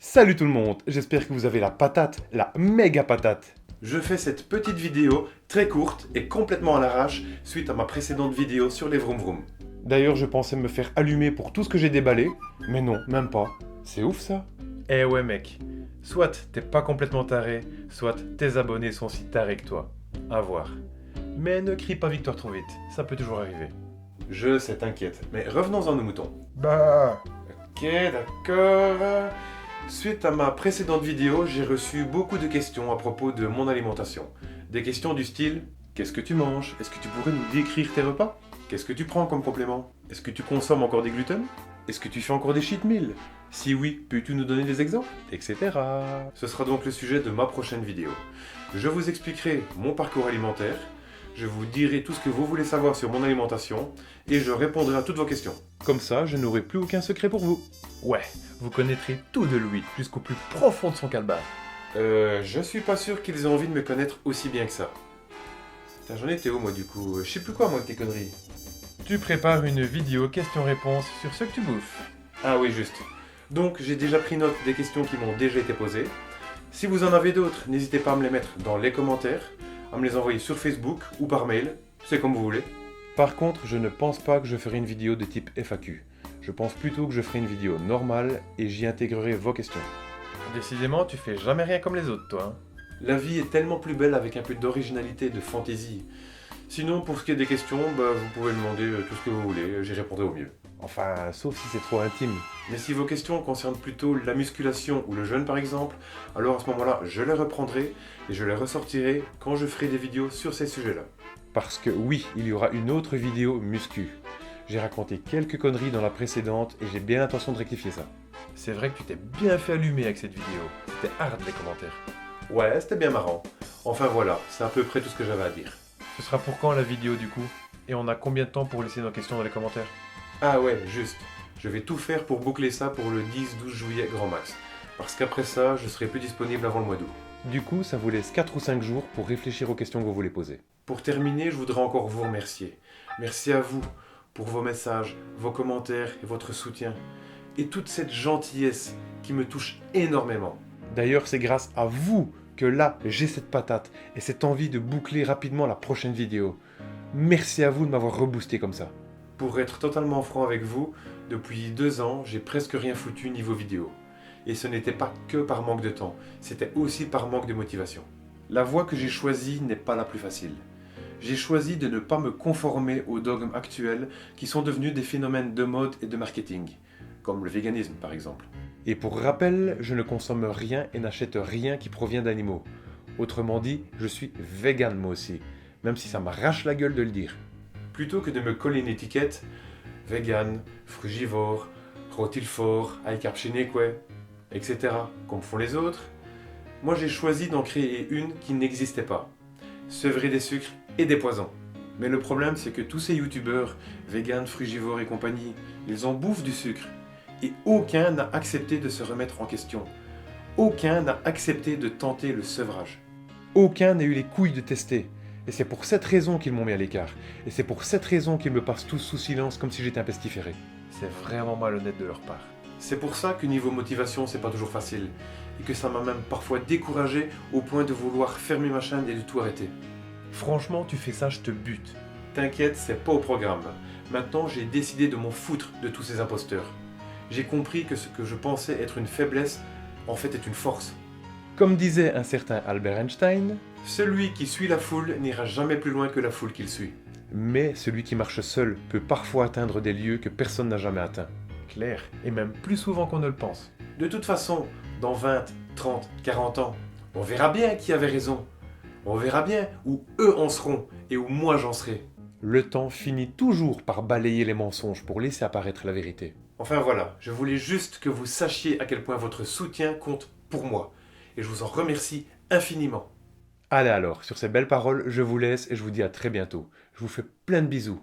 Salut tout le monde, j'espère que vous avez la patate, la méga patate. Je fais cette petite vidéo très courte et complètement à l'arrache suite à ma précédente vidéo sur les vroom vroom. D'ailleurs, je pensais me faire allumer pour tout ce que j'ai déballé, mais non, même pas. C'est ouf ça. Eh ouais mec, soit t'es pas complètement taré, soit tes abonnés sont si tarés que toi. À voir. Mais ne crie pas victoire trop vite, ça peut toujours arriver. Je sais, t'inquiète, mais revenons à nos moutons. Bah... Ok, d'accord. Suite à ma précédente vidéo, j'ai reçu beaucoup de questions à propos de mon alimentation. Des questions du style: qu'est-ce que tu manges? Est-ce que tu pourrais nous décrire tes repas? Qu'est-ce que tu prends comme complément? Est-ce que tu consommes encore des gluten? Est-ce que tu fais encore des cheat meals? Si oui, peux-tu nous donner des exemples? Etc. Ce sera donc le sujet de ma prochaine vidéo. Je vous expliquerai mon parcours alimentaire, je vous dirai tout ce que vous voulez savoir sur mon alimentation, et je répondrai à toutes vos questions. Comme ça, je n'aurai plus aucun secret pour vous. Ouais, vous connaîtrez tout de lui, jusqu'au plus profond de son calbar. Je suis pas sûr qu'ils aient envie de me connaître aussi bien que ça. Putain, j'en étais où moi du coup? Je sais plus quoi moi avec tes conneries. Tu prépares une vidéo question-réponse sur ce que tu bouffes. Ah oui, juste. Donc j'ai déjà pris note des questions qui m'ont déjà été posées. Si vous en avez d'autres, n'hésitez pas à me les mettre dans les commentaires, à me les envoyer sur Facebook ou par mail, c'est comme vous voulez. Par contre, je ne pense pas que je ferai une vidéo de type FAQ. Je pense plutôt que je ferai une vidéo normale et j'y intégrerai vos questions. Décidément, tu fais jamais rien comme les autres, toi. La vie est tellement plus belle avec un peu d'originalité, de fantaisie. Sinon, pour ce qui est des questions, vous pouvez demander tout ce que vous voulez, j'y répondrai au mieux. Enfin, sauf si c'est trop intime. Mais si vos questions concernent plutôt la musculation ou le jeûne par exemple, alors à ce moment-là, je les reprendrai et je les ressortirai quand je ferai des vidéos sur ces sujets-là. Parce que oui, il y aura une autre vidéo muscu. J'ai raconté quelques conneries dans la précédente et j'ai bien l'intention de rectifier ça. C'est vrai que tu t'es bien fait allumer avec cette vidéo. C'était hard les commentaires. Ouais, c'était bien marrant. Enfin voilà, c'est à peu près tout ce que j'avais à dire. Ce sera pour quand la vidéo du coup? Et on a combien de temps pour laisser nos questions dans les commentaires? Ah ouais, juste. Je vais tout faire pour boucler ça pour le 10-12 juillet grand max. Parce qu'après ça, je serai plus disponible avant le mois d'août. Du coup, ça vous laisse 4 ou 5 jours pour réfléchir aux questions que vous voulez poser. Pour terminer, je voudrais encore vous remercier. Merci à vous pour vos messages, vos commentaires et votre soutien. Et toute cette gentillesse qui me touche énormément. D'ailleurs, c'est grâce à vous que là, j'ai cette patate et cette envie de boucler rapidement la prochaine vidéo. Merci à vous de m'avoir reboosté comme ça. Pour être totalement franc avec vous, depuis 2 ans, j'ai presque rien foutu niveau vidéo. Et ce n'était pas que par manque de temps, c'était aussi par manque de motivation. La voie que j'ai choisie n'est pas la plus facile. J'ai choisi de ne pas me conformer aux dogmes actuels qui sont devenus des phénomènes de mode et de marketing, comme le véganisme par exemple. Et pour rappel, je ne consomme rien et n'achète rien qui provient d'animaux. Autrement dit, je suis vegan moi aussi, même si ça m'arrache la gueule de le dire. Plutôt que de me coller une étiquette vegan, frugivore, rotilfort, high carb chineque, etc., comme font les autres, moi j'ai choisi d'en créer une qui n'existait pas. Sevrer des sucres et des poisons. Mais le problème c'est que tous ces youtubeurs, vegan, frugivores et compagnie, ils en bouffent du sucre. Et aucun n'a accepté de se remettre en question. Aucun n'a accepté de tenter le sevrage. Aucun n'a eu les couilles de tester. Et c'est pour cette raison qu'ils m'ont mis à l'écart. Et c'est pour cette raison qu'ils me passent tous sous silence comme si j'étais un pestiféré. C'est vraiment malhonnête de leur part. C'est pour ça que niveau motivation, c'est pas toujours facile. Et que ça m'a même parfois découragé au point de vouloir fermer ma chaîne et de tout arrêter. Franchement, tu fais ça, je te bute. T'inquiète, c'est pas au programme. Maintenant, j'ai décidé de m'en foutre de tous ces imposteurs. J'ai compris que ce que je pensais être une faiblesse, en fait est une force. Comme disait un certain Albert Einstein, celui qui suit la foule n'ira jamais plus loin que la foule qu'il suit. Mais celui qui marche seul peut parfois atteindre des lieux que personne n'a jamais atteints. Clair, et même plus souvent qu'on ne le pense. De toute façon, dans 20, 30, 40 ans, on verra bien qui avait raison. On verra bien où eux en seront et où moi j'en serai. Le temps finit toujours par balayer les mensonges pour laisser apparaître la vérité. Enfin voilà, je voulais juste que vous sachiez à quel point votre soutien compte pour moi. Et je vous en remercie infiniment. Allez alors, sur ces belles paroles, je vous laisse et je vous dis à très bientôt. Je vous fais plein de bisous.